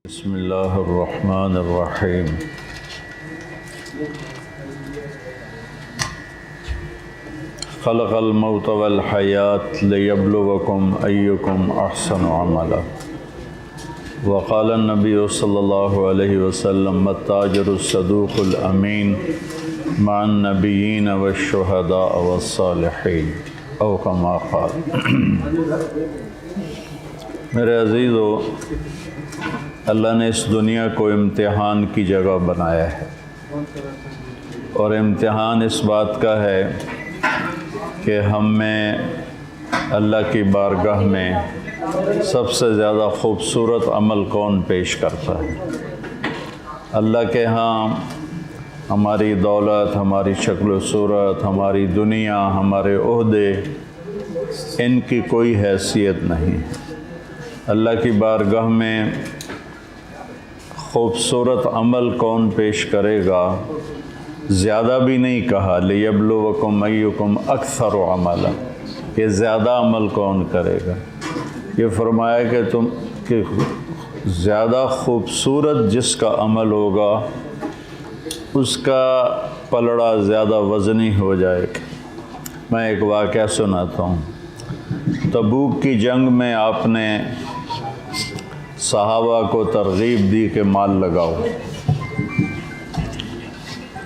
بسم اللہ الرحمن الرحیم۔ خلق الموت والحیات لیبلوکم ایکم احسن عملا، وقال النبی صلی اللہ علیہ وسلم التاجر الصدوق الامین مع النبیین والشہداء والصالحین، او کما قال۔ میرے عزیزو، اللہ نے اس دنیا کو امتحان کی جگہ بنایا ہے، اور امتحان اس بات کا ہے کہ ہم میں اللہ کی بارگاہ میں سب سے زیادہ خوبصورت عمل کون پیش کرتا ہے۔ اللہ کے ہاں ہماری دولت، ہماری شکل و صورت، ہماری دنیا، ہمارے عہدے، ان کی کوئی حیثیت نہیں ہے۔ اللہ کی بارگاہ میں خوبصورت عمل کون پیش کرے گا، زیادہ بھی نہیں کہا، لیبلوکم ایکم اکثر عملا، کہ زیادہ عمل کون کرے گا۔ یہ فرمایا کہ زیادہ خوبصورت جس کا عمل ہوگا اس کا پلڑا زیادہ وزنی ہو جائے گا۔ میں ایک واقعہ سناتا ہوں۔ تبوک کی جنگ میں آپ نے صحابہ کو ترغیب دی کہ مال لگاؤ،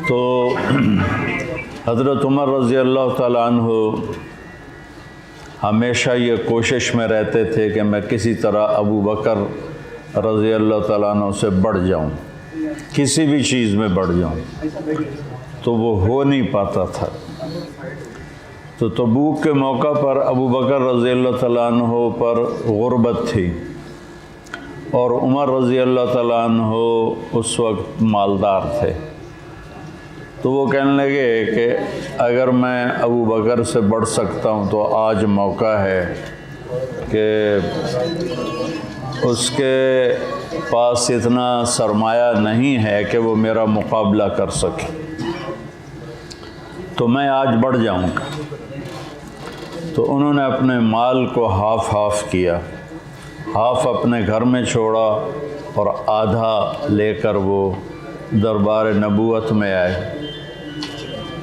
تو حضرت عمر رضی اللہ تعالیٰ عنہ ہمیشہ یہ کوشش میں رہتے تھے کہ میں کسی طرح ابو بکر رضی اللہ تعالیٰ عنہ سے بڑھ جاؤں، کسی بھی چیز میں بڑھ جاؤں، تو وہ ہو نہیں پاتا تھا۔ تو تبوک کے موقع پر ابو بکر رضی اللہ تعالیٰ عنہ پر غربت تھی، اور عمر رضی اللہ تعالیٰ عنہ اس وقت مالدار تھے۔ تو وہ کہنے لگے کہ اگر میں ابو بکر سے بڑھ سکتا ہوں تو آج موقع ہے کہ اس کے پاس اتنا سرمایہ نہیں ہے کہ وہ میرا مقابلہ کر سکے، تو میں آج بڑھ جاؤں گا۔ تو انہوں نے اپنے مال کو ہاف کیا، ہاف اپنے گھر میں چھوڑا اور آدھا لے کر وہ دربار نبوت میں آئے۔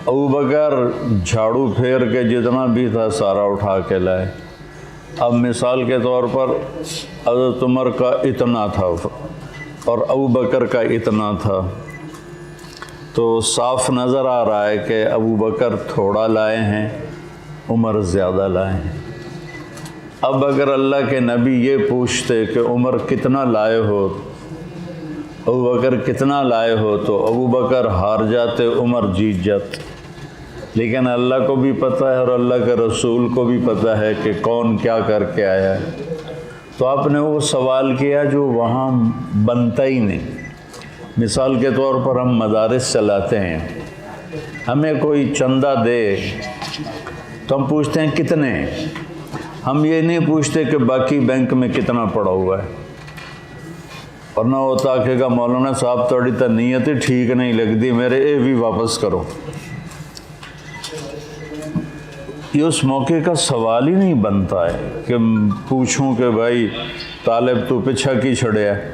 ابو بکر جھاڑو پھیر کے جتنا بھی تھا سارا اٹھا کے لائے۔ اب مثال کے طور پر حضرت عمر کا اتنا تھا اور ابو بکر کا اتنا تھا، تو صاف نظر آ رہا ہے کہ ابو بکر تھوڑا لائے ہیں، عمر زیادہ لائے ہیں۔ اب اگر اللہ کے نبی یہ پوچھتے کہ عمر کتنا لائے ہو، ابو بکر کتنا لائے ہو، تو ابو بکر ہار جاتے، عمر جیت جاتے۔ لیکن اللہ کو بھی پتہ ہے اور اللہ کے رسول کو بھی پتہ ہے کہ کون کیا کر کے آیا ہے، تو آپ نے وہ سوال کیا جو وہاں بنتا ہی نہیں۔ مثال کے طور پر ہم مدارس چلاتے ہیں، ہمیں کوئی چندہ دے تو ہم پوچھتے ہیں کتنے، ہم یہ نہیں پوچھتے کہ باقی بینک میں کتنا پڑا ہوا ہے، ورنہ ہوتا کہ مولانا صاحب تھوڑی تو نیت ہی ٹھیک نہیں لگتی، میرے اے بھی واپس کرو۔ یہ اس موقع کا سوال ہی نہیں بنتا ہے کہ پوچھوں کہ بھائی طالب تو پیچھا کی چھڑیا ہے۔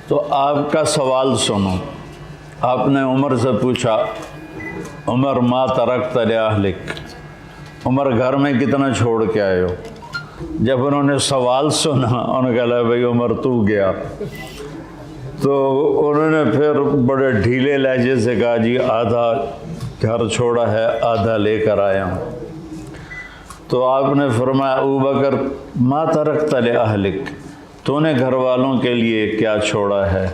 تو آپ کا سوال سنو، آپ نے عمر سے پوچھا، عمر ما ترکت لأہلک، عمر گھر میں کتنا چھوڑ کے آئے ہو؟ جب انہوں نے سوال سنا انہوں نے کہا بھائی عمر تو گیا، تو انہوں نے پھر بڑے ڈھیلے لہجے سے کہا جی آدھا گھر چھوڑا ہے، آدھا لے کر آیا ہوں۔ تو آپ نے فرمایا ابوبکر ما ترکت لأہلک، تو نے گھر والوں کے لیے کیا چھوڑا ہے؟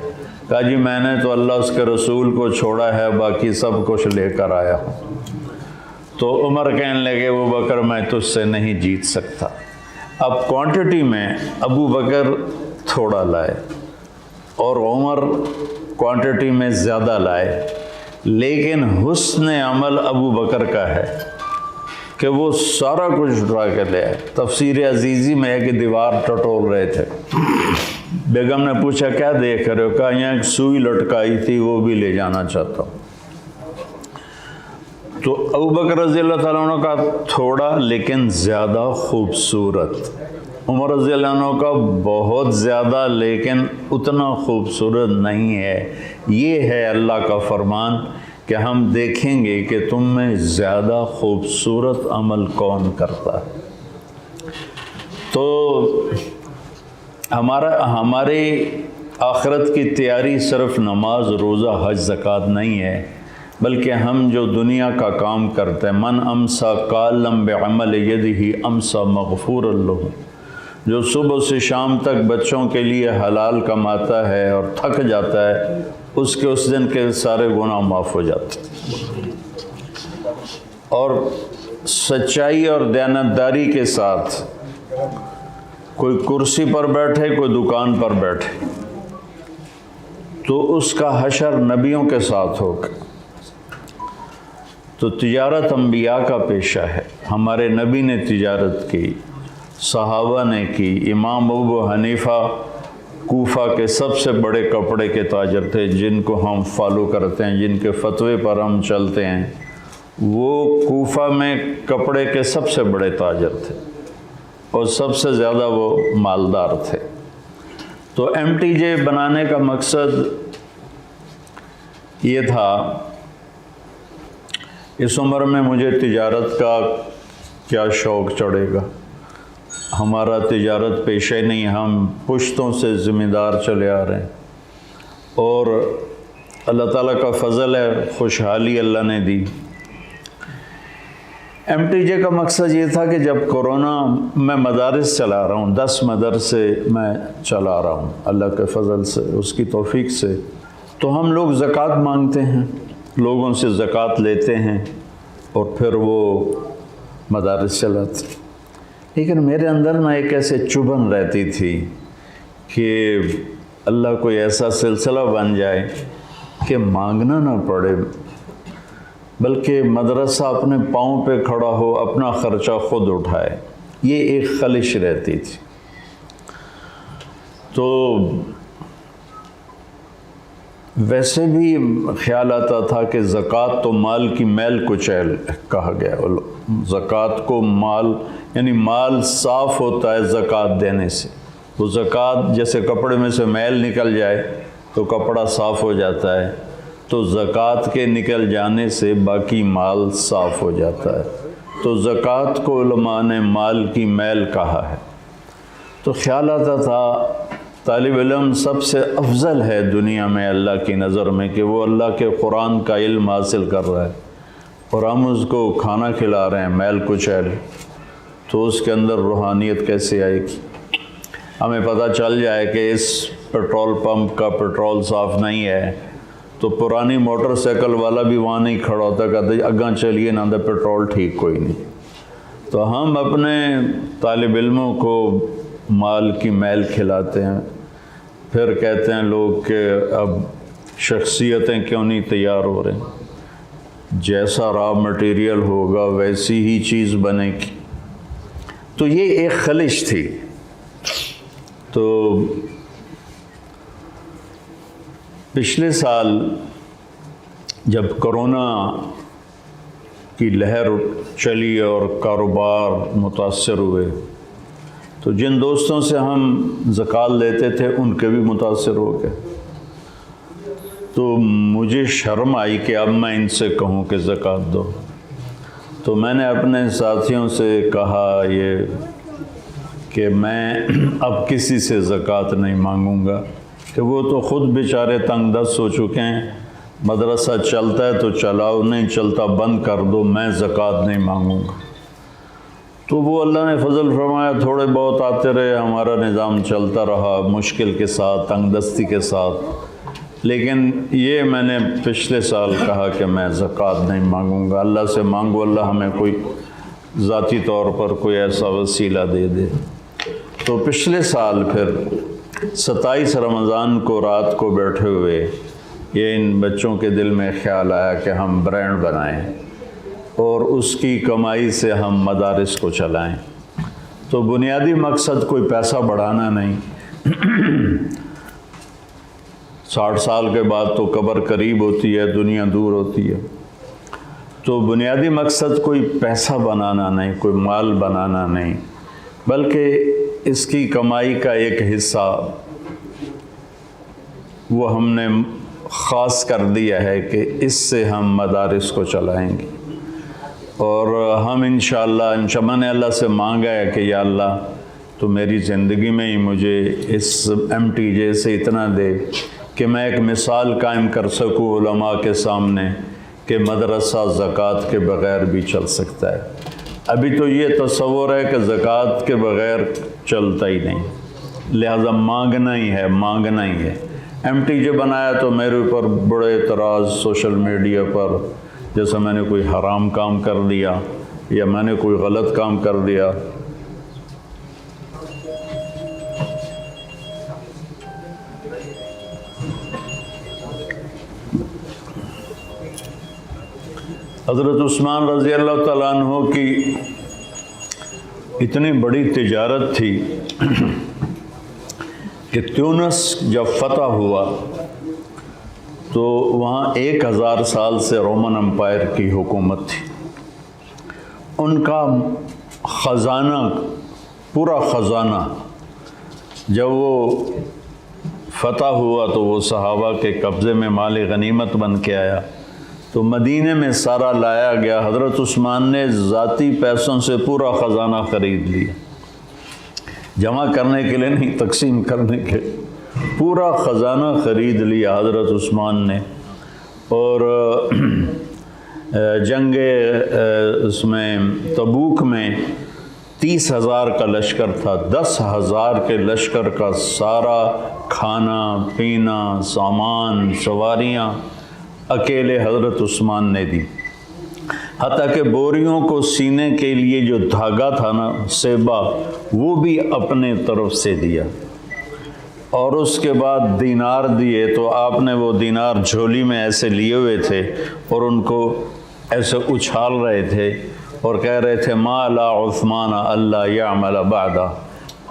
کہا جی میں نے تو اللہ اس کے رسول کو چھوڑا ہے، باقی سب کچھ لے کر آیا ہوں۔ تو عمر کہنے لگے ابوبکر میں تجھ سے نہیں جیت سکتا۔ اب کوانٹٹی میں ابو بکر تھوڑا لائے اور عمر کوانٹٹی میں زیادہ لائے، لیکن حسن عمل ابو بکر کا ہے کہ وہ سارا کچھ اٹھا کے لے آئے۔ تفسیر عزیزی میں ہے کہ دیوار ٹٹول رہے تھے، بیگم نے پوچھا کیا دیکھ رہے ہو؟ کہا یہاں ایک سوئی لٹکائی تھی وہ بھی لے جانا چاہتا ہوں۔ تو ابوبکر رضی اللہ تعالیٰ عنہ کا تھوڑا لیکن زیادہ خوبصورت، عمر رضی اللہ عنہ کا بہت زیادہ لیکن اتنا خوبصورت نہیں ہے۔ یہ ہے اللہ کا فرمان کہ ہم دیکھیں گے کہ تم میں زیادہ خوبصورت عمل کون کرتا ہے۔ تو ہماری آخرت کی تیاری صرف نماز، روزہ، حج، زکوٰۃ نہیں ہے، بلکہ ہم جو دنیا کا کام کرتے ہیں، من امسا کالم بعمل یدہ امسا مغفور لہ، جو صبح سے شام تک بچوں کے لیے حلال کماتا ہے اور تھک جاتا ہے، اس کے اس دن کے سارے گناہ معاف ہو جاتے ہیں۔ اور سچائی اور دیانتداری کے ساتھ کوئی کرسی پر بیٹھے، کوئی دکان پر بیٹھے، تو اس کا حشر نبیوں کے ساتھ ہوگا۔ تو تجارت انبیاء کا پیشہ ہے، ہمارے نبی نے تجارت کی، صحابہ نے کی۔ امام ابو حنیفہ کوفہ کے سب سے بڑے کپڑے کے تاجر تھے، جن کو ہم فالو کرتے ہیں، جن کے فتوے پر ہم چلتے ہیں۔ وہ کوفہ میں کپڑے کے سب سے بڑے تاجر تھے اور سب سے زیادہ وہ مالدار تھے۔ تو MTJ بنانے کا مقصد یہ تھا، اس عمر میں مجھے تجارت کا کیا شوق چڑھے گا، ہمارا تجارت پیشہ نہیں، ہم پشتوں سے ذمہ دار چلے آ رہے ہیں، اور اللہ تعالیٰ کا فضل ہے، خوشحالی اللہ نے دی۔ MTJ کا مقصد یہ تھا کہ جب کورونا، میں مدارس چلا رہا ہوں، 10 مدرسے میں چلا رہا ہوں اللہ کے فضل سے، اس کی توفیق سے، تو ہم لوگ زکوٰۃ مانگتے ہیں، لوگوں سے زکوٰۃ لیتے ہیں اور پھر وہ مدارس چلاتے ہیں۔ لیکن میرے اندر نہ ایک ایسے چبھن رہتی تھی کہ اللہ کوئی ایسا سلسلہ بن جائے کہ مانگنا نہ پڑے، بلکہ مدرسہ اپنے پاؤں پہ کھڑا ہو، اپنا خرچہ خود اٹھائے۔ یہ ایک خلش رہتی تھی۔ تو ویسے بھی خیال آتا تھا کہ زکوٰۃ تو مال کی میل کچیل کہا گیا، زکوٰۃ کو مال، یعنی مال صاف ہوتا ہے زکوٰۃ دینے سے۔ تو زکوٰۃ جیسے کپڑے میں سے میل نکل جائے تو کپڑا صاف ہو جاتا ہے، تو زکوٰۃ کے نکل جانے سے باقی مال صاف ہو جاتا ہے۔ تو زکوٰۃ کو علماء نے مال کی میل کہا ہے۔ تو خیال آتا تھا طالب علم سب سے افضل ہے دنیا میں اللہ کی نظر میں، کہ وہ اللہ کے قرآن کا علم حاصل کر رہا ہے اور ہم اس کو کھانا کھلا رہے ہیں میل کچیل، تو اس کے اندر روحانیت کیسے آئے گی؟ ہمیں پتہ چل جائے کہ اس پیٹرول پمپ کا پیٹرول صاف نہیں ہے، تو پرانی موٹر سائیکل والا بھی وہاں نہیں کھڑا ہوتا، کہتے اگاں چلیے نہ تو پیٹرول ٹھیک کوئی نہیں۔ تو ہم اپنے طالب علموں کو مال کی میل کھلاتے ہیں، پھر کہتے ہیں لوگ کہ اب شخصیتیں کیوں نہیں تیار ہو رہے ہیں، جیسا را مٹیریل ہوگا ویسی ہی چیز بنے گی۔ تو یہ ایک خلش تھی۔ تو پچھلے سال جب کرونا کی لہر چلی اور کاروبار متاثر ہوئے، تو جن دوستوں سے ہم زکوٰۃ لیتے تھے ان کے بھی متاثر ہو گئے۔ تو مجھے شرم آئی کہ اب میں ان سے کہوں کہ زکوٰۃ دو، تو میں نے اپنے ساتھیوں سے کہا یہ کہ میں اب کسی سے زکوٰۃ نہیں مانگوں گا، کہ وہ تو خود بیچارے تنگ دست ہو چکے ہیں، مدرسہ چلتا ہے تو چلاؤ، نہیں چلتا بند کر دو، میں زکوٰۃ نہیں مانگوں گا۔ تو وہ اللہ نے فضل فرمایا، تھوڑے بہت آتے رہے، ہمارا نظام چلتا رہا مشکل کے ساتھ، تنگ دستی کے ساتھ، لیکن یہ میں نے پچھلے سال کہا کہ میں زکوٰۃ نہیں مانگوں گا، اللہ سے مانگو اللہ ہمیں کوئی ذاتی طور پر کوئی ایسا وسیلہ دے دے۔ تو پچھلے سال پھر 27 رمضان کو رات کو بیٹھے ہوئے یہ ان بچوں کے دل میں خیال آیا کہ ہم برانڈ بنائیں اور اس کی کمائی سے ہم مدارس کو چلائیں۔ تو بنیادی مقصد کوئی پیسہ بڑھانا نہیں، 60 سال کے بعد تو قبر قریب ہوتی ہے، دنیا دور ہوتی ہے، تو بنیادی مقصد کوئی پیسہ بنانا نہیں، کوئی مال بنانا نہیں، بلکہ اس کی کمائی کا ایک حصہ وہ ہم نے خاص کر دیا ہے کہ اس سے ہم مدارس کو چلائیں گے۔ اور ہم انشاءاللہ میں نے اللہ سے مانگا ہے کہ یا اللہ تو میری زندگی میں ہی مجھے اس MTJ سے اتنا دے کہ میں ایک مثال قائم کر سکوں علماء کے سامنے کہ مدرسہ زکوٰۃ کے بغیر بھی چل سکتا ہے۔ ابھی تو یہ تصور ہے کہ زکوٰۃ کے بغیر چلتا ہی نہیں، لہذا مانگنا ہی ہے، مانگنا ہی ہے۔ MTJ بنایا تو میرے اوپر بڑے اعتراض سوشل میڈیا پر، جیسے میں نے کوئی حرام کام کر دیا یا میں نے کوئی غلط کام کر دیا۔ حضرت عثمان رضی اللہ تعالیٰ عنہ کی اتنی بڑی تجارت تھی کہ تیونس جب فتح ہوا تو وہاں 1000 سال سے رومن امپائر کی حکومت تھی۔ ان کا خزانہ، پورا خزانہ جب وہ فتح ہوا تو وہ صحابہ کے قبضے میں مال غنیمت بن کے آیا، تو مدینے میں سارا لایا گیا۔ حضرت عثمان نے ذاتی پیسوں سے پورا خزانہ خرید لیا، جمع کرنے کے لیے نہیں، تقسیم کرنے کے، پورا خزانہ خرید لیا حضرت عثمان نے۔ اور جنگ اس میں تبوک میں 30,000 کا لشکر تھا، 10,000 کے لشکر کا سارا کھانا پینا سامان سواریاں اکیلے حضرت عثمان نے دی، حتیٰ کہ بوریوں کو سینے کے لیے جو دھاگا تھا نا سیبا، وہ بھی اپنے طرف سے دیا۔ اور اس کے بعد دینار دیے، تو آپ نے وہ دینار جھولی میں ایسے لیے ہوئے تھے اور ان کو ایسے اچھال رہے تھے اور کہہ رہے تھے ما لا عثمان اللہ یعمل بعدہ،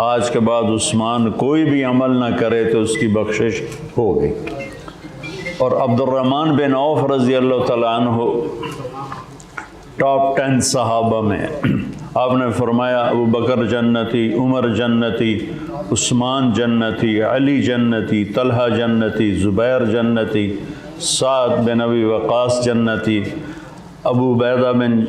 آج کے بعد عثمان کوئی بھی عمل نہ کرے تو اس کی بخشش ہو گئی۔ اور عبد الرحمن بن عوف رضی اللہ تعالیٰ عنہ ٹاپ 10 صحابہ میں، آپ نے فرمایا ابو بکر جنتی، عمر جنتی، عثمان جنتی، علی جنتی، طلحہ جنتی، زبیر جنتی، سعد بن ابی وقاص جنتی، ابو عبیدہ بن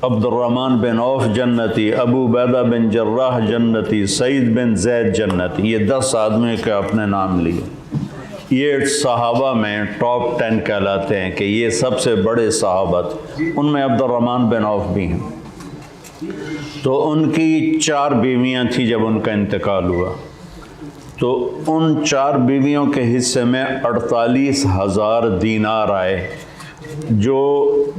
عبد الرحمن بن عوف جنتی، ابو عبیدہ بن جراح جنتی، سعید بن زید جنتی۔ یہ 10 آدمی کے اپنے نام لیے۔ یہ صحابہ میں ٹاپ 10 کہلاتے ہیں کہ یہ سب سے بڑے صحابہ تھے، ان میں عبد الرحمن بن عوف بھی ہیں۔ تو ان کی 4 بیویاں تھیں جب ان کا انتقال ہوا، تو ان 4 بیویوں کے حصے میں 48,000 دینار آئے، جو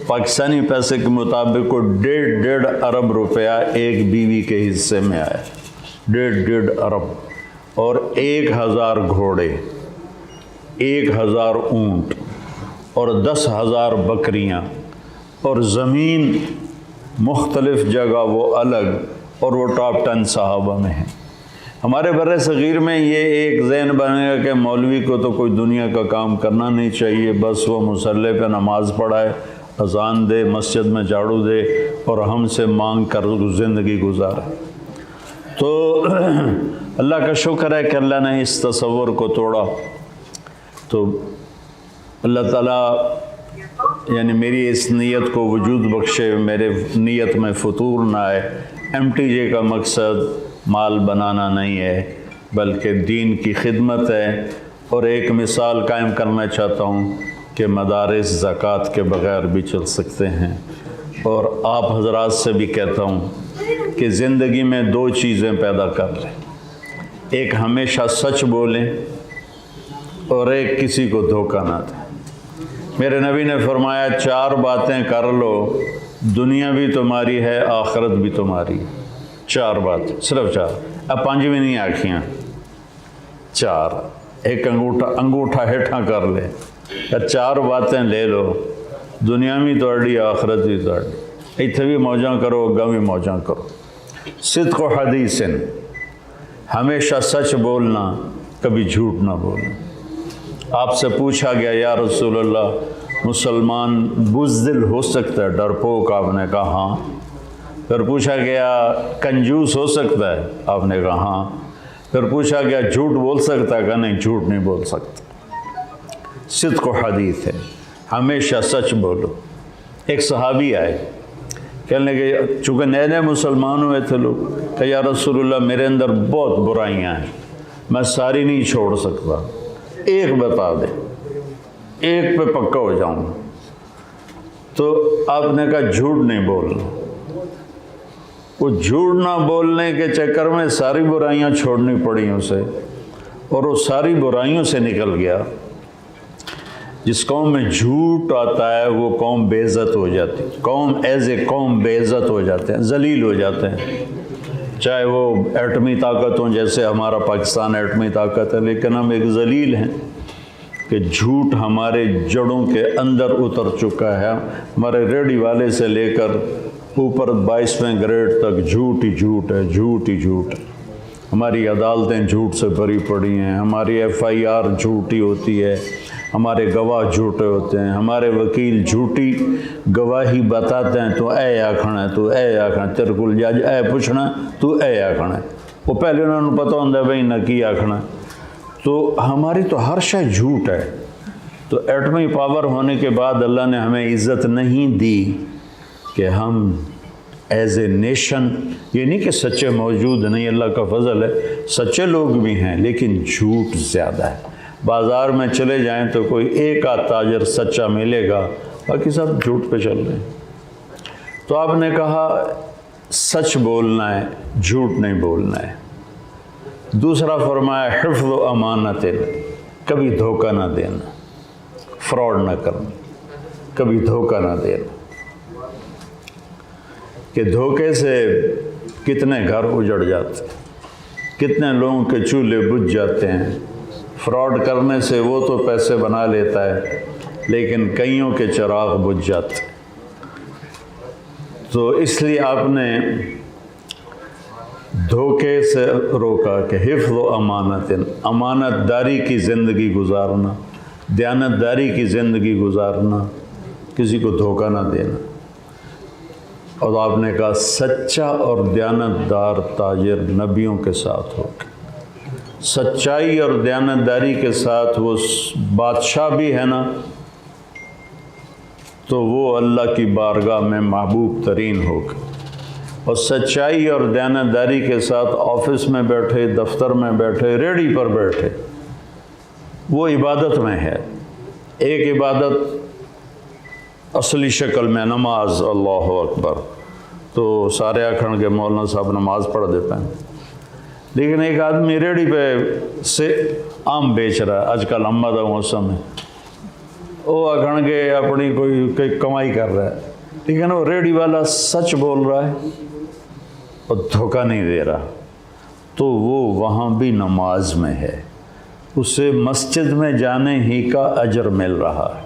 پاکستانی پیسے کے مطابق کو 1.5 ارب روپیہ ایک بیوی کے حصے میں آیا، 1.5 ارب، اور 1000 گھوڑے، 1000 اونٹ اور 10,000 بکریاں، اور زمین مختلف جگہ وہ الگ، اور وہ ٹاپ 10 صحابہ میں ہیں۔ ہمارے بر صغیر میں یہ ایک ذہن بنے گا کہ مولوی کو تو کوئی دنیا کا کام کرنا نہیں چاہیے، بس وہ مصلی پہ نماز پڑھائے، اذان دے، مسجد میں جھاڑو دے اور ہم سے مانگ کر زندگی گزارے۔ تو اللہ کا شکر ہے کہ اللہ نے اس تصور کو توڑا۔ تو اللہ تعالیٰ یعنی میری اس نیت کو وجود بخشے، میرے نیت میں فطور نہ آئے۔ MTJ کا مقصد مال بنانا نہیں ہے بلکہ دین کی خدمت ہے۔ اور ایک مثال قائم کرنا چاہتا ہوں کہ مدارس زکوٰۃ کے بغیر بھی چل سکتے ہیں۔ اور آپ حضرات سے بھی کہتا ہوں کہ زندگی میں 2 چیزیں پیدا کر لیں، ایک ہمیشہ سچ بولیں اور ایک کسی کو دھوکہ نہ دیں۔ میرے نبی نے فرمایا 4 باتیں کر لو، دنیا بھی تمہاری ہے، آخرت بھی تمہاری ہے۔ 4 باتیں، صرف 4۔ اب 5ویں نہیں آکھیاں، 4۔ ایک انگوٹھا ہیٹھا کر لے، 4 باتیں لے لو، دنیا بھی تہاڈی، آخرت بھی تہاڈی۔ اتھے بھی موجاں کرو، اگاں بھی موجاں کرو۔ صدق و حدیث، ہمیشہ سچ بولنا، کبھی جھوٹ نہ بولنا۔ آپ سے پوچھا گیا یا رسول اللہ مسلمان بزدل ہو سکتا ہے، ڈرپوک؟ آپ نے کہا ہاں۔ پھر پوچھا گیا کنجوس ہو سکتا ہے؟ آپ نے کہا ہاں۔ پھر پوچھا گیا جھوٹ بول سکتا ہے؟ کہا نہیں، جھوٹ نہیں بول سکتا۔ صدق و حدیث ہے، ہمیشہ سچ بولو۔ ایک صحابی آئے، کہنے لگے، چونکہ نئے نئے مسلمان ہوئے تھے لوگ، کہ یا رسول اللہ میرے اندر بہت برائیاں ہیں، میں ساری نہیں چھوڑ سکتا، ایک بتا دے، ایک پہ پکا ہو جاؤں۔ تو آپ نے کہا جھوٹ نہیں بولنا۔ وہ جھوٹ نہ بولنے کے چکر میں ساری برائیاں چھوڑنی پڑی اسے، اور وہ ساری برائیوں سے نکل گیا۔ جس قوم میں جھوٹ آتا ہے وہ قوم بے عزت ہو جاتی ہے، قوم ایز اے قوم بے عزت ہو جاتے ہیں، ذلیل ہو جاتے ہیں۔ چاہے وہ ایٹمی طاقت ہوں، جیسے ہمارا پاکستان ایٹمی طاقت ہے، لیکن ہم ایک ذلیل ہیں کہ جھوٹ ہمارے جڑوں کے اندر اتر چکا ہے۔ ہمارے ریڈی والے سے لے کر اوپر 22ویں گریڈ تک جھوٹ ہی جھوٹ ہے، جھوٹ ہی جھوٹ ہے۔ ہماری عدالتیں جھوٹ سے بھری پڑی ہیں، ہماری FIR جھوٹی ہوتی ہے، ہمارے گواہ جھوٹے ہوتے ہیں، ہمارے وکیل جھوٹی گواہی بتاتے ہیں۔ تو اے آکھنا ہے، تو اے آکھنا ہے، تیرے کول جج اے پوچھنا تو اے آکھنا ہے۔ وہ پہلے انہوں نے پتہ ہوتا ہے بھائی نہ کی آکھنا ہے۔ تو ہماری تو ہر شے جھوٹ ہے۔ تو ایٹمی پاور ہونے کے بعد اللہ نے ہمیں عزت نہیں دی کہ ہم ایز اے نیشن، یہ نہیں کہ سچے موجود نہیں، اللہ کا فضل ہے، سچے لوگ بھی ہیں لیکن جھوٹ زیادہ ہے۔ بازار میں چلے جائیں تو کوئی ایک آدھ تاجر سچا ملے گا، باقی سب جھوٹ پہ چل رہے ہیں۔ تو آپ نے کہا سچ بولنا ہے، جھوٹ نہیں بولنا ہے۔ دوسرا فرمایا حفظ و امانت، کبھی دھوکہ نہ دینا، فراڈ نہ کرنا، کبھی دھوکہ نہ دینا۔ کہ دھوکے سے کتنے گھر اجڑ جاتے ہیں، کتنے لوگوں کے چولہے بجھ جاتے ہیں۔ فراڈ کرنے سے وہ تو پیسے بنا لیتا ہے لیکن کئیوں کے چراغ بجھ جاتے ہیں۔ تو اس لیے آپ نے دھوکے سے روکا کہ حفظ و امانت، امانت داری کی زندگی گزارنا، دیانت داری کی زندگی گزارنا، کسی کو دھوکہ نہ دینا۔ اور آپ نے کہا سچا اور دیانت دار تاجر نبیوں کے ساتھ ہوگا۔ سچائی اور دیانت داری کے ساتھ وہ بادشاہ بھی ہے نا، تو وہ اللہ کی بارگاہ میں محبوب ترین ہوگا۔ اور سچائی اور دیانت داری کے ساتھ آفس میں بیٹھے، دفتر میں بیٹھے، ریڑھی پر بیٹھے، وہ عبادت میں ہے۔ ایک عبادت اصلی شکل میں نماز، اللہ اکبر، تو سارے آکھن کے مولانا صاحب نماز پڑھ دیتے ہیں، لیکن ایک آدمی ریڑھی پہ سے آم بیچ رہا ہے، آج کل اماں دا موسم ہے، وہ آکھن کے اپنی کوئی کمائی کر رہا ہے، لیکن وہ ریڑھی والا سچ بول رہا ہے اور دھوکہ نہیں دے رہا، تو وہ وہاں بھی نماز میں ہے، اسے مسجد میں جانے ہی کا اجر مل رہا ہے۔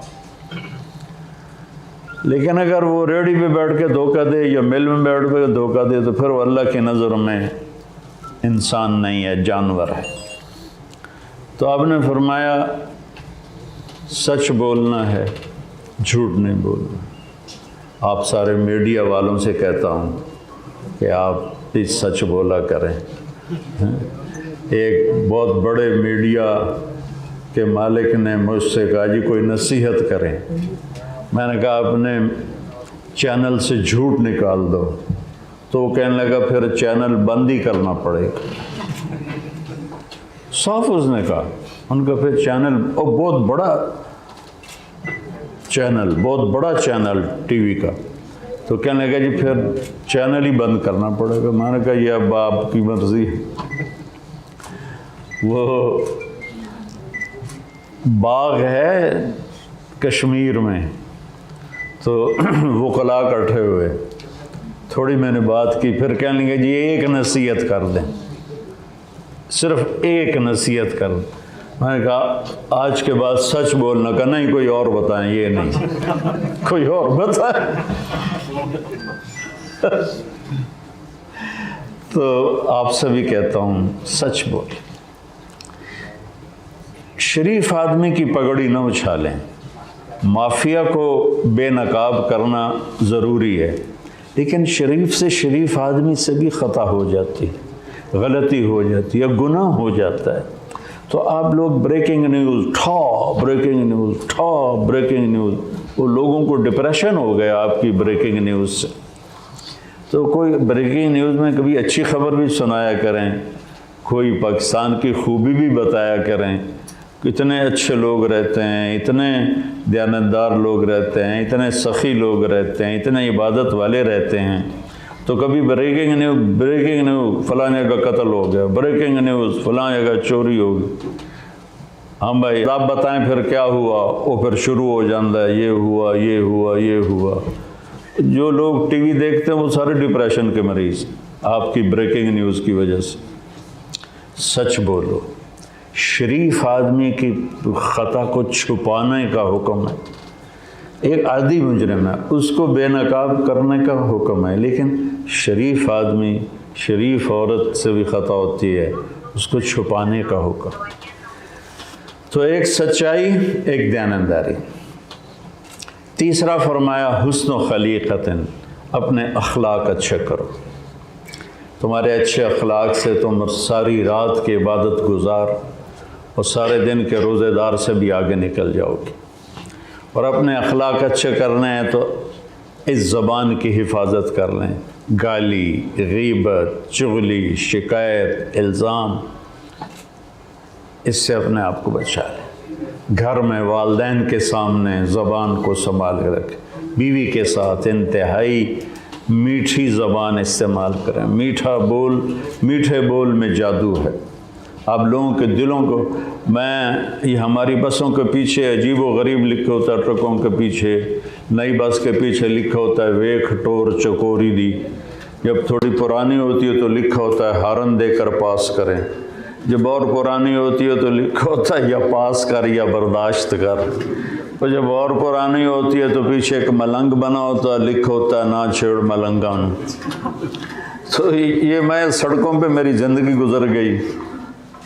لیکن اگر وہ ریڑھی پہ بیٹھ کے دھوکہ دے یا مل میں بیٹھ کے دھوکہ دے تو پھر وہ اللہ کی نظر میں انسان نہیں ہے، جانور ہے۔ تو آپ نے فرمایا سچ بولنا ہے، جھوٹ نہیں بولنا۔ آپ سارے میڈیا والوں سے کہتا ہوں کہ آپ بھی سچ بولا کریں۔ ایک بہت بڑے میڈیا کے مالک نے مجھ سے کہا جی کوئی نصیحت کریں۔ میں نے کہا اپنے چینل سے جھوٹ نکال دو، تو وہ کہنے لگا پھر چینل بند ہی کرنا پڑے گا۔ صاف اس نے کہا، ان کا پھر چینل، اور بہت بڑا چینل ٹی وی کا، تو کہنے لگا جی پھر چینل ہی بند کرنا پڑے گا۔ میں نے کہا یہ اب آپ کی مرضی ہے۔ وہ باغ ہے کشمیر میں، تو وکلاء اکٹھے ہوئے، تھوڑی میں نے بات کی، پھر کہنے لگے جی ایک نصیحت کر دیں، صرف ایک نصیحت کر دیں۔ میں نے کہا آج کے بعد سچ بولنا، کہ نہیں کوئی اور بتائیں، یہ نہیں کوئی اور بتائیں۔ تو آپ سے بھی کہتا ہوں سچ بولیں، شریف آدمی کی پگڑی نہ اچھالیں۔ مافیا کو بے نقاب کرنا ضروری ہے، لیکن شریف سے شریف آدمی سے بھی خطا ہو جاتی ہے، غلطی ہو جاتی ہے، گناہ ہو جاتا ہے۔ تو آپ لوگ بریکنگ نیوز بریکنگ نیوز، وہ لوگوں کو ڈپریشن ہو گیا آپ کی بریکنگ نیوز سے۔ تو کوئی بریکنگ نیوز میں کبھی اچھی خبر بھی سنایا کریں، کوئی پاکستان کی خوبی بھی بتایا کریں، کتنے اچھے لوگ رہتے ہیں، اتنے دیانتدار لوگ رہتے ہیں، اتنے سخی لوگ رہتے ہیں، اتنے عبادت والے رہتے ہیں۔ تو کبھی بریکنگ نیوز فلاں جگہ قتل ہو گیا، بریکنگ نیوز فلاں جگہ چوری ہو گئی۔ ہاں بھائی آپ بتائیں پھر کیا ہوا، وہ پھر شروع ہو جاتا ہے، یہ ہوا یہ ہوا یہ ہوا۔ جو لوگ ٹی وی دیکھتے ہیں وہ سارے ڈپریشن کے مریض آپ کی بریکنگ نیوز کی وجہ سے۔ سچ بولو، شریف آدمی کی خطا کو چھپانے کا حکم ہے۔ ایک عادی مجرم ہے، اس کو بے نقاب کرنے کا حکم ہے، لیکن شریف آدمی، شریف عورت سے بھی خطا ہوتی ہے، اس کو چھپانے کا حکم۔ تو ایک سچائی، ایک دیانتداری۔ تیسرا فرمایا حسن و خلیقت، اپنے اخلاق اچھے کرو۔ تمہارے اچھے اخلاق سے تم ساری رات کی عبادت گزار اور سارے دن کے روزے دار سے بھی آگے نکل جاؤ گے۔ اور اپنے اخلاق اچھے کرنے ہیں تو اس زبان کی حفاظت کر لیں، گالی، غیبت، چغلی، شکایت، الزام، اس سے اپنے آپ کو بچا لیں۔ گھر میں والدین کے سامنے زبان کو سنبھال کے رکھیں، بیوی کے ساتھ انتہائی میٹھی زبان استعمال کریں۔ میٹھے بول میں جادو ہے۔ آپ لوگوں کے دلوں کو، یہ ہماری بسوں کے پیچھے عجیب و غریب لکھا ہوتا ہے، ٹرکوں کے پیچھے، نئی بس کے پیچھے لکھا ہوتا ہے ویکھ ٹور چکوری دی۔ جب تھوڑی پرانی ہوتی ہے تو لکھا ہوتا ہے ہارن دے کر پاس کریں۔ جب اور پرانی ہوتی ہے تو لکھا ہوتا ہے یا پاس کر یا برداشت کر۔ اور جب اور پرانی ہوتی ہے تو پیچھے ایک ملنگ بنا ہوتا ہے، لکھا ہوتا ہے نہ چھیڑ ملنگان۔ تو یہ میں سڑکوں پہ میری زندگی گزر گئی،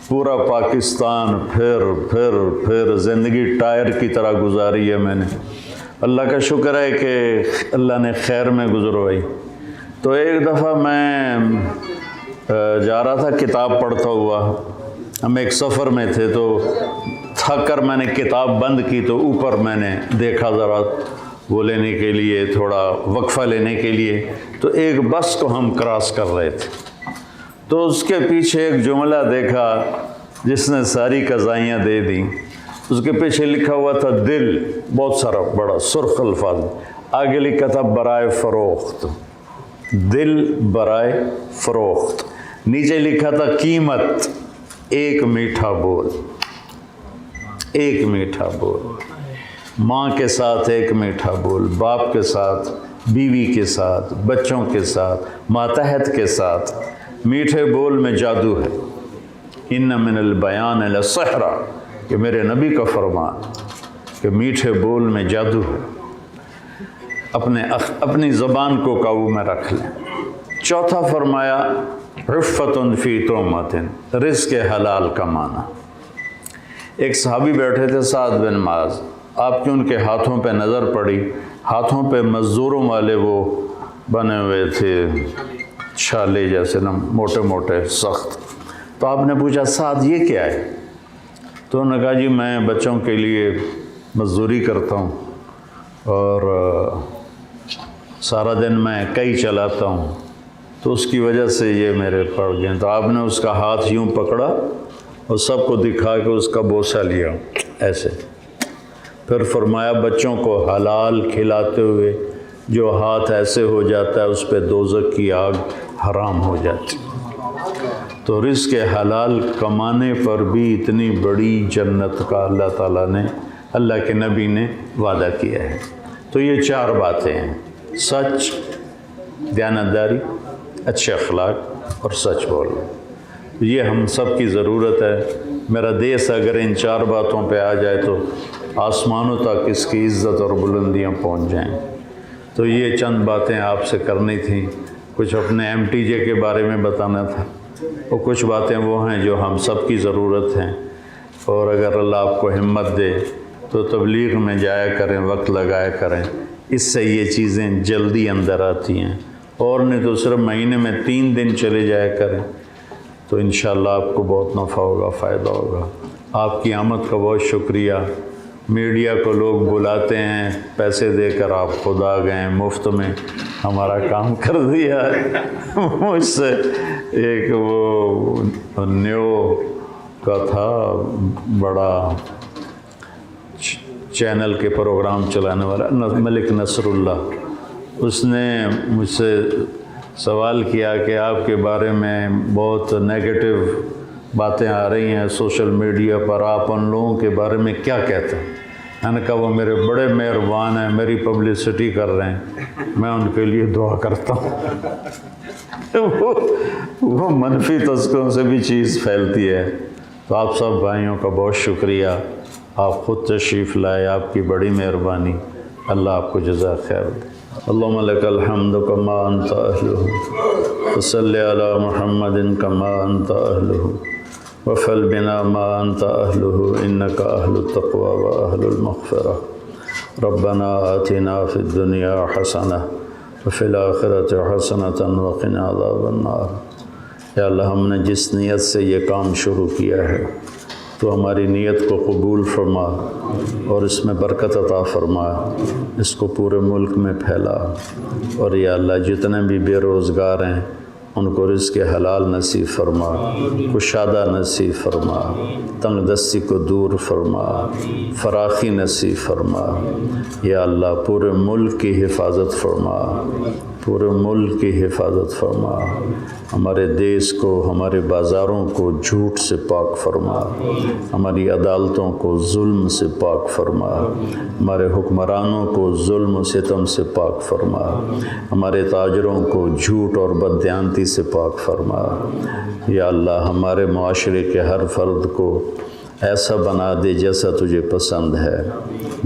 پورا پاکستان پھر زندگی ٹائر کی طرح گزاری ہے میں نے۔ اللہ کا شکر ہے کہ اللہ نے خیر میں گزروائی۔ تو ایک دفعہ میں جا رہا تھا کتاب پڑھتا ہوا، ہم ایک سفر میں تھے، تو تھک کر میں نے کتاب بند کی، تو اوپر میں نے دیکھا ذرا وہ لینے کے لیے، تھوڑا وقفہ لینے کے لیے، تو ایک بس کو ہم کراس کر رہے تھے، تو اس کے پیچھے ایک جملہ دیکھا جس نے ساری قضائیاں دے دیں۔ اس کے پیچھے لکھا ہوا تھا دل، بہت سارا بڑا سرخ الفاظ، آگے لکھا تھا برائے فروخت، دل برائے فروخت، نیچے لکھا تھا قیمت، ایک میٹھا بول، ایک میٹھا بول، ماں کے ساتھ ایک میٹھا بول، باپ کے ساتھ، بیوی کے ساتھ، بچوں کے ساتھ، ماتحت کے ساتھ، میٹھے بول میں جادو ہے۔ ان من البیان لسحر، کہ میرے نبی کا فرمان کہ میٹھے بول میں جادو ہے۔ اپنی زبان کو قابو میں رکھ لیں۔ چوتھا فرمایا عفت فی تہمت، رزق حلال کمانا۔ ایک صحابی بیٹھے تھے سعد بن معاذ، آپ کی ان کے ہاتھوں پہ نظر پڑی، ہاتھوں پہ مزدوروں والے وہ بنے ہوئے تھے چھالے جیسے نا، موٹے موٹے سخت۔ تو آپ نے پوچھا سعد یہ کیا ہے؟ تو انہوں نے کہا جی میں بچوں کے لیے مزدوری کرتا ہوں، اور سارا دن میں کئی چلاتا ہوں، تو اس کی وجہ سے یہ میرے پڑ گئے۔ تو آپ نے اس کا ہاتھ یوں پکڑا اور سب کو دکھا کے اس کا بوسہ لیا ایسے، پھر فرمایا بچوں کو حلال کھلاتے ہوئے جو ہاتھ ایسے ہو جاتا ہے اس پہ دوزخ کی آگ حرام ہو جاتی۔ تو رزق حلال کمانے پر بھی اتنی بڑی جنت کا اللہ تعالیٰ نے، اللہ کے نبی نے وعدہ کیا ہے۔ تو یہ 4 باتیں ہیں: سچ، دیانتداری، اچھے اخلاق اور سچ بولنا۔ یہ ہم سب کی ضرورت ہے۔ میرا دیس اگر ان 4 باتوں پہ آ جائے تو آسمانوں تک اس کی عزت اور بلندیاں پہنچ جائیں۔ تو یہ چند باتیں آپ سے کرنی تھیں، کچھ اپنے MTJ کے بارے میں بتانا تھا، اور کچھ باتیں وہ ہیں جو ہم سب کی ضرورت ہیں۔ اور اگر اللہ آپ کو ہمت دے تو تبلیغ میں جایا کریں، وقت لگایا کریں، اس سے یہ چیزیں جلدی اندر آتی ہیں۔ اور نہیں تو صرف مہینے میں 3 دن چلے جایا کریں تو انشاءاللہ آپ کو بہت نفع ہوگا، فائدہ ہوگا۔ آپ کی آمد کا بہت شکریہ۔ میڈیا کو لوگ بلاتے ہیں پیسے دے کر، آپ خود آ گئے، مفت میں ہمارا کام کر دیا ہے۔ مجھ سے ایک وہ نیو کا تھا، بڑا چینل کے پروگرام چلانے والا، ملک نصر اللہ، اس نے مجھ سے سوال کیا کہ آپ کے بارے میں بہت نیگیٹو باتیں آ رہی ہیں سوشل میڈیا پر، آپ ان لوگوں کے بارے میں کیا کہتے ہیں؟ میں نے کہا وہ میرے بڑے مہربان ہیں، میری پبلسٹی کر رہے ہیں، میں ان کے لیے دعا کرتا ہوں۔ وہ منفی تذکروں سے بھی چیز پھیلتی ہے۔ تو آپ سب بھائیوں کا بہت شکریہ، آپ خود تشریف لائے، آپ کی بڑی مہربانی، اللہ آپ کو جزا خیر دے۔ اللہم لک الحمد کما انت اہلہ، وصلی علی محمد کما انت اہلہ، وفل بنا ما انت اہلہ، انک اہل التقوی و اہل المغفرہ۔ ربنا آتنا فی الدنیا حسنہ وفی الآخرۃ حسنۃ وقنا عذاب النار۔ یا اللہ، ہم نے جس نیت سے یہ کام شروع کیا ہے تو ہماری نیت کو قبول فرما اور اس میں برکت عطا فرما، اس کو پورے ملک میں پھیلا۔ اور یا اللہ، جتنے بھی بے روزگار ہیں ان کو رزق حلال نصیب فرما، کشادہ نصیب فرما، تنگ دستی کو دور فرما، فراخی نصیب فرما۔ یا اللہ، پورے ملک کی حفاظت فرما، پورے ملک کی حفاظت فرما، ہمارے دیس کو، ہمارے بازاروں کو جھوٹ سے پاک فرما، ہماری عدالتوں کو ظلم سے پاک فرما، ہمارے حکمرانوں کو ظلم و ستم سے پاک فرما، ہمارے تاجروں کو جھوٹ اور بددیانتی سے پاک فرما۔ یا اللہ، ہمارے معاشرے کے ہر فرد کو ایسا بنا دے جیسا تجھے پسند ہے۔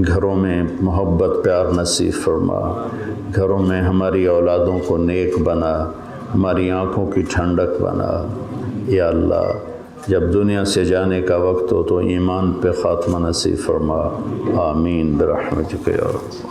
گھروں میں محبت پیار نصیب فرما، گھروں میں ہماری اولادوں کو نیک بنا، ہماری آنکھوں کی ٹھنڈک بنا۔ یا اللہ، جب دنیا سے جانے کا وقت ہو تو ایمان پہ خاتمہ نصیب فرما۔ آمین برحمتک یا رب۔